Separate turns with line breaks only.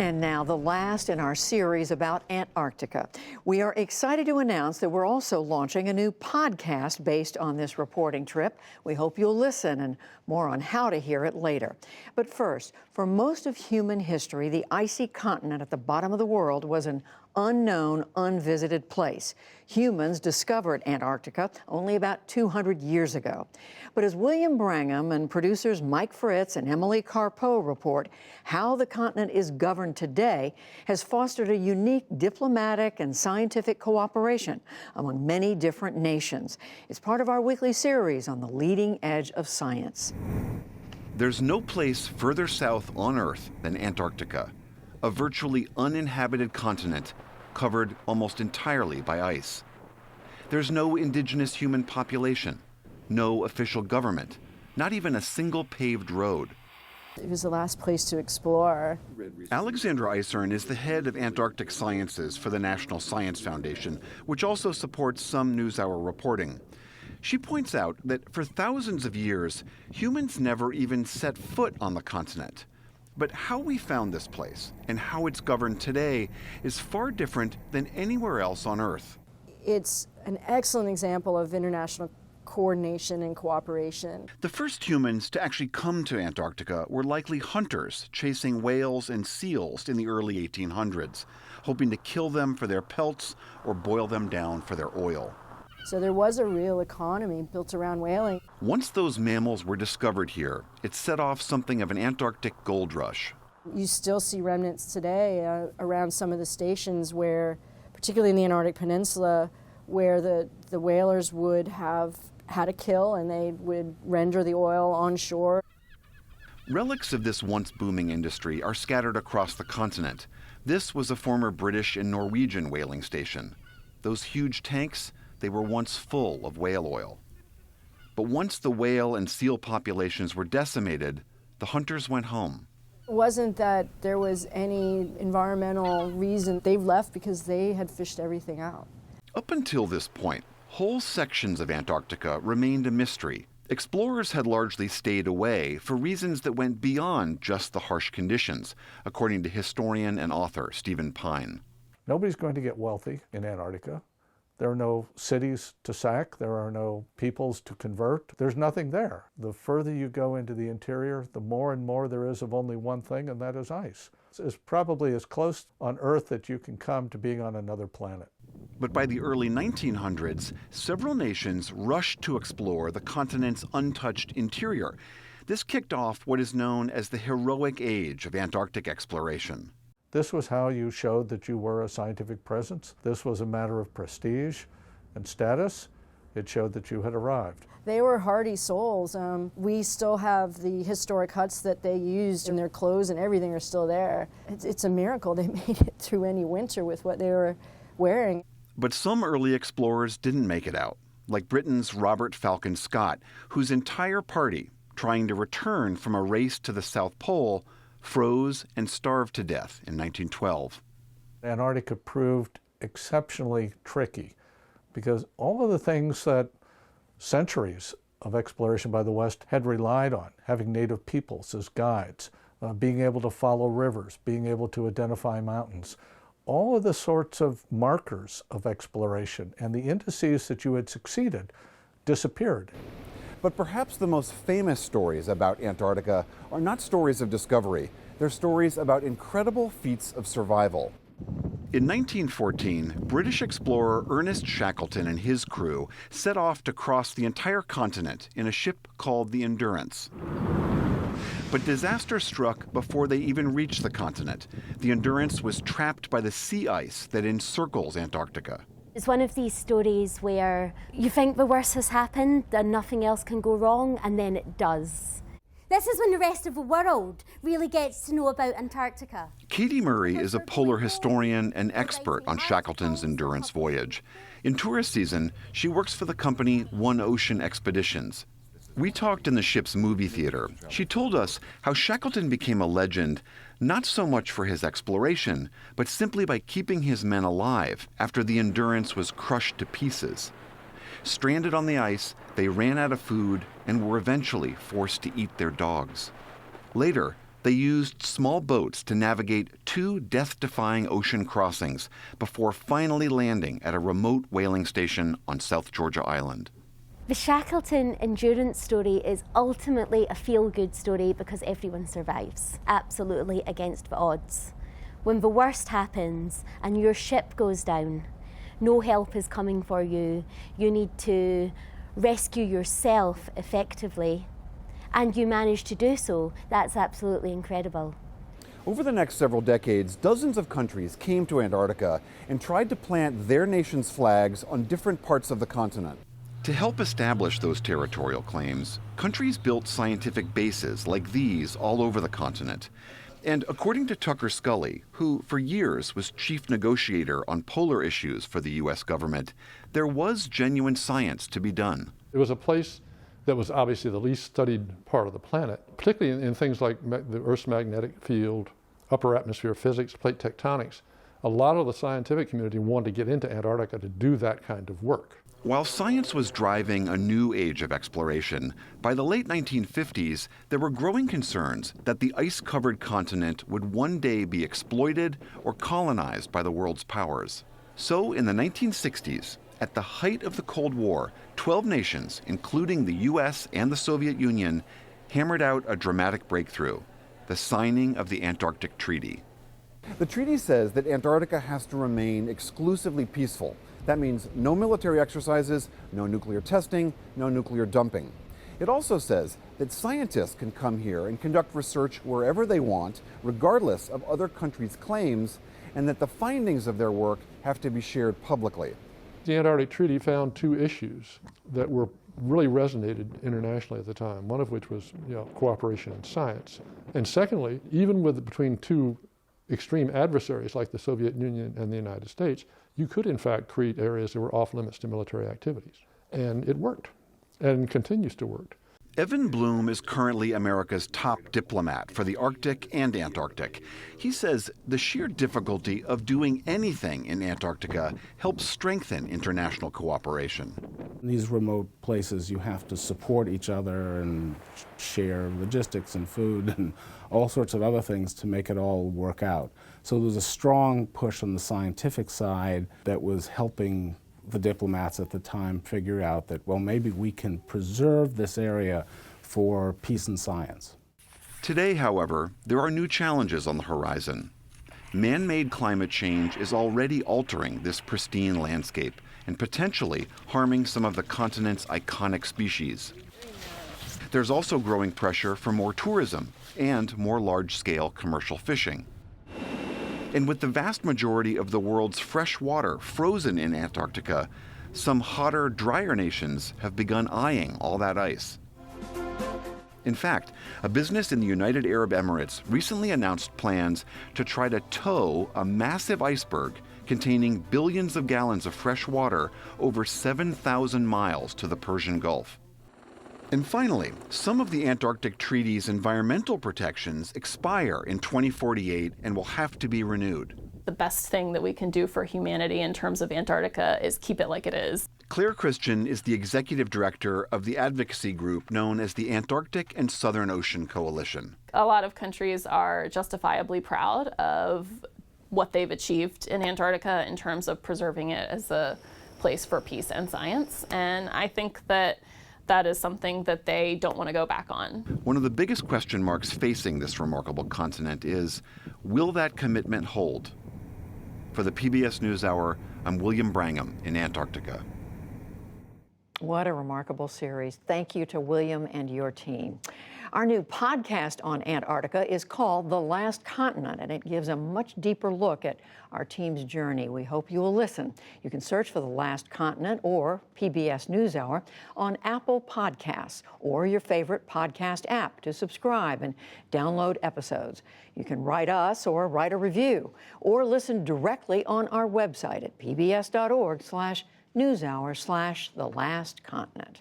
And now the last in our series about Antarctica. We are excited to announce that we're also launching a new podcast based on this reporting trip. We hope you'll listen, and more on how to hear it later. But first, for most of human history, the icy continent at the bottom of the world was an unknown, unvisited place. Humans discovered Antarctica only about 200 years ago. But as William Brangham and producers Mike Fritz and Emily Carpeau report, how the continent is governed today has fostered a unique diplomatic and scientific cooperation among many different nations. It's part of our weekly series on the leading edge of science.
There's no place further south on Earth than Antarctica, a virtually uninhabited continent covered almost entirely by ice. There's no indigenous human population, no official government, not even a single paved road.
It was the last place to explore.
Alexandra Eisern is the head of Antarctic Sciences for the National Science Foundation, which also supports some NewsHour reporting. She points out that for thousands of years, humans never even set foot on the continent. But how we found this place and how it's governed today is far different than anywhere else on Earth.
It's an excellent example of international coordination and cooperation.
The first humans to actually come to Antarctica were likely hunters chasing whales and seals in the early 1800s, hoping to kill them for their pelts or boil them down for their oil.
So there was a real economy built around whaling.
Once those mammals were discovered here, it set off something of an Antarctic gold rush.
You still see remnants today around some of the stations where, particularly in the Antarctic Peninsula, where the whalers would have had a kill and they would render the oil on shore.
Relics of this once booming industry are scattered across the continent. This was a former British and Norwegian whaling station. Those huge tanks, they were once full of whale oil. But once the whale and seal populations were decimated, the hunters went home.
It wasn't that there was any environmental reason. They left because they had fished everything out.
Up until this point, whole sections of Antarctica remained a mystery. Explorers had largely stayed away for reasons that went beyond just the harsh conditions, according to historian and author Stephen Pine.
Nobody's going to get wealthy in Antarctica. There are no cities to sack. There are no peoples to convert. There's nothing there. The further you go into the interior, the more and more there is of only one thing, and that is ice. It's probably as close on Earth that you can come to being on another planet.
But by the early 1900s, several nations rushed to explore the continent's untouched interior. This kicked off what is known as the heroic age of Antarctic exploration.
This was how you showed that you were a scientific presence. This was a matter of prestige and status. It showed that you had arrived.
They were hardy souls. We still have the historic huts that they used, and their clothes and everything are still there. It's a miracle they made it through any winter with what they were wearing.
But some early explorers didn't make it out, like Britain's Robert Falcon Scott, whose entire party, trying to return from a race to the South Pole, froze and starved to death in 1912.
Antarctica proved exceptionally tricky because all of the things that centuries of exploration by the West had relied on, having native peoples as guides, being able to follow rivers, being able to identify mountains, all of the sorts of markers of exploration and the indices that you had succeeded disappeared.
But perhaps the most famous stories about Antarctica are not stories of discovery. They're stories about incredible feats of survival.
In 1914, British explorer Ernest Shackleton and his crew set off to cross the entire continent in a ship called the Endurance. But disaster struck before they even reached the continent. The Endurance was trapped by the sea ice that encircles Antarctica.
It's one of these stories where you think the worst has happened and nothing else can go wrong, and then it does. This is when the rest of the world really gets to know about Antarctica.
Katie Murray is a polar historian and expert on Shackleton's Endurance voyage. In tourist season, she works for the company One Ocean Expeditions. We talked in the ship's movie theater. She told us how Shackleton became a legend, not so much for his exploration, but simply by keeping his men alive after the Endurance was crushed to pieces. Stranded on the ice, they ran out of food and were eventually forced to eat their dogs. Later, They used small boats to navigate 2 death-defying ocean crossings before finally landing at a remote whaling station on South Georgia Island.
The Shackleton endurance story is ultimately a feel-good story because everyone survives, absolutely against the odds. When the worst happens and your ship goes down, no help is coming for you, you need to rescue yourself effectively, and you manage to do so, that's absolutely incredible.
Over the next several decades, dozens of countries came to Antarctica and tried to plant their nation's flags on different parts of the continent.
To help establish those territorial claims, countries built scientific bases like these all over the continent. And according to Tucker Scully, who for years was chief negotiator on polar issues for the U.S. government, there was genuine science to be done.
It was a place that was obviously the least studied part of the planet, particularly in things like the Earth's magnetic field, upper atmosphere physics, plate tectonics. A lot of the scientific community wanted to get into Antarctica to do that kind of work.
While science was driving a new age of exploration, by the late 1950s, there were growing concerns that the ice-covered continent would one day be exploited or colonized by the world's powers. So in the 1960s, at the height of the Cold War, 12 nations, including the U.S. and the Soviet Union, hammered out a dramatic breakthrough, the signing of the Antarctic Treaty.
The treaty says that Antarctica has to remain exclusively peaceful. That means no military exercises, no nuclear testing, no nuclear dumping. It also says that scientists can come here and conduct research wherever they want, regardless of other countries' claims, and that the findings of their work have to be shared publicly.
The Antarctic Treaty found 2 issues that were really resonated internationally at the time, one of which was cooperation in science. And secondly, even between 2 extreme adversaries like the Soviet Union and the United States, you could in fact create areas that were off limits to military activities. And it worked, and continues to work.
Evan Bloom is currently America's top diplomat for the Arctic and Antarctic. He says the sheer difficulty of doing anything in Antarctica helps strengthen international cooperation.
In these remote places, you have to support each other and share logistics and food and all sorts of other things to make it all work out. So there's a strong push on the scientific side that was helping the diplomats at the time figure out that, well, maybe we can preserve this area for peace and science.
Today, however, there are new challenges on the horizon. Man-made climate change is already altering this pristine landscape and potentially harming some of the continent's iconic species. There's also growing pressure for more tourism and more large-scale commercial fishing. And with the vast majority of the world's fresh water frozen in Antarctica, some hotter, drier nations have begun eyeing all that ice. In fact, a business in the United Arab Emirates recently announced plans to try to tow a massive iceberg containing billions of gallons of fresh water over 7,000 miles to the Persian Gulf. And finally, some of the Antarctic Treaty's environmental protections expire in 2048 and will have to be renewed.
The best thing that we can do for humanity in terms of Antarctica is keep it like it is.
Claire Christian is the executive director of the advocacy group known as the Antarctic and Southern Ocean Coalition.
A lot of countries are justifiably proud of what they've achieved in Antarctica in terms of preserving it as a place for peace and science. And I think that is something that they don't want to go back on.
One of the biggest question marks facing this remarkable continent is, will that commitment hold? For the PBS NewsHour, I'm William Brangham in Antarctica.
What a remarkable series. Thank you to William and your team. Our new podcast on Antarctica is called The Last Continent, and it gives a much deeper look at our team's journey. We hope you will listen. You can search for The Last Continent or PBS NewsHour on Apple Podcasts or your favorite podcast app to subscribe and download episodes. You can write us or write a review or listen directly on our website at pbs.org/newshour/thelastcontinent.